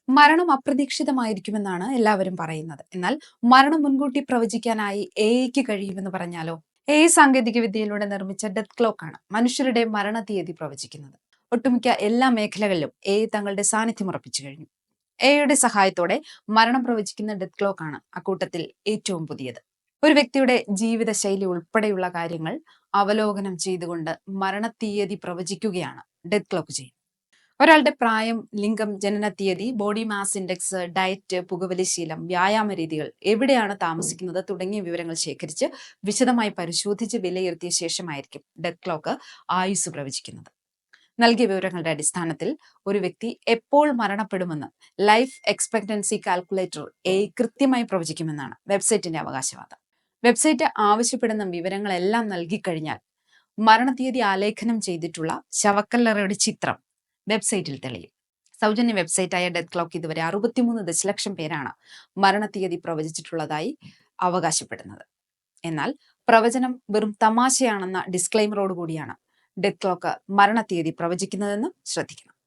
മരണം അപ്രതീക്ഷിതമായിരിക്കുമെന്നാണ് എല്ലാവരും പറയുന്നത്. എന്നാൽ മരണം മുൻകൂട്ടി പ്രവചിക്കാനായി എഐക്ക് കഴിയുമെന്ന് പറഞ്ഞാലോ? എഐ സാങ്കേതിക വിദ്യയിലൂടെ നിർമ്മിച്ച ഡെത്ത് ക്ലോക്ക് ആണ് മനുഷ്യരുടെ മരണതീയതി പ്രവചിക്കുന്നത്. ഒട്ടുമിക്ക എല്ലാ മേഖലകളിലും എഐ തങ്ങളുടെ സാന്നിധ്യം ഉറപ്പിച്ചു കഴിഞ്ഞു. എഐയുടെ സഹായത്തോടെ മരണം പ്രവചിക്കുന്ന ഡെത്ത് ക്ലോക്ക് ആണ് അക്കൂട്ടത്തിൽ ഏറ്റവും പുതിയത്. ഒരു വ്യക്തിയുടെ ജീവിതശൈലി ഉൾപ്പെടെയുള്ള കാര്യങ്ങൾ അവലോകനം ചെയ്തുകൊണ്ട് മരണതീയതി പ്രവചിക്കുകയാണ് ഡെത്ത് ക്ലോക്ക് ചെയ്യുന്നത്. ഒരാളുടെ പ്രായം, ലിംഗം, ജനനത്തീയതി, ബോഡി മാസ് ഇൻഡെക്സ്, ഡയറ്റ്, പുകവലിശീലം, വ്യായാമ രീതികൾ, എവിടെയാണ് താമസിക്കുന്നത് തുടങ്ങിയ വിവരങ്ങൾ ശേഖരിച്ച് വിശദമായി പരിശോധിച്ച് വിലയിരുത്തിയ ശേഷമായിരിക്കും ഡെത്ത് ക്ലോക്ക് ആയുസ് പ്രവചിക്കുന്നത്. നൽകിയ വിവരങ്ങളുടെ അടിസ്ഥാനത്തിൽ ഒരു വ്യക്തി എപ്പോൾ മരണപ്പെടുമെന്ന് ലൈഫ് എക്സ്പെക്ടൻസി കാൽക്കുലേറ്റർ കൃത്യമായി പ്രവചിക്കുമെന്നാണ് വെബ്സൈറ്റിന്റെ അവകാശവാദം. വെബ്സൈറ്റ് ആവശ്യപ്പെടുന്ന വിവരങ്ങളെല്ലാം നൽകിക്കഴിഞ്ഞാൽ മരണതീയതി ആലേഖനം ചെയ്തിട്ടുള്ള ശവക്കല്ലറയുടെ ചിത്രം വെബ്സൈറ്റിൽ തെളിയും. സൗജന്യ വെബ്സൈറ്റായ ഡെത്ത് ക്ലോക്ക് ഇതുവരെ 63 ദശലക്ഷം പേരാണ് മരണതീയതി പ്രവചിച്ചിട്ടുള്ളതായി അവകാശപ്പെടുന്നത്. എന്നാൽ പ്രവചനം വെറും തമാശയാണെന്ന ഡിസ്ക്ലെയിമറോട് കൂടിയാണ് ഡെത്ത് ക്ലോക്ക് മരണതീയതി പ്രവചിക്കുന്നതെന്ന് ശ്രദ്ധിക്കണം.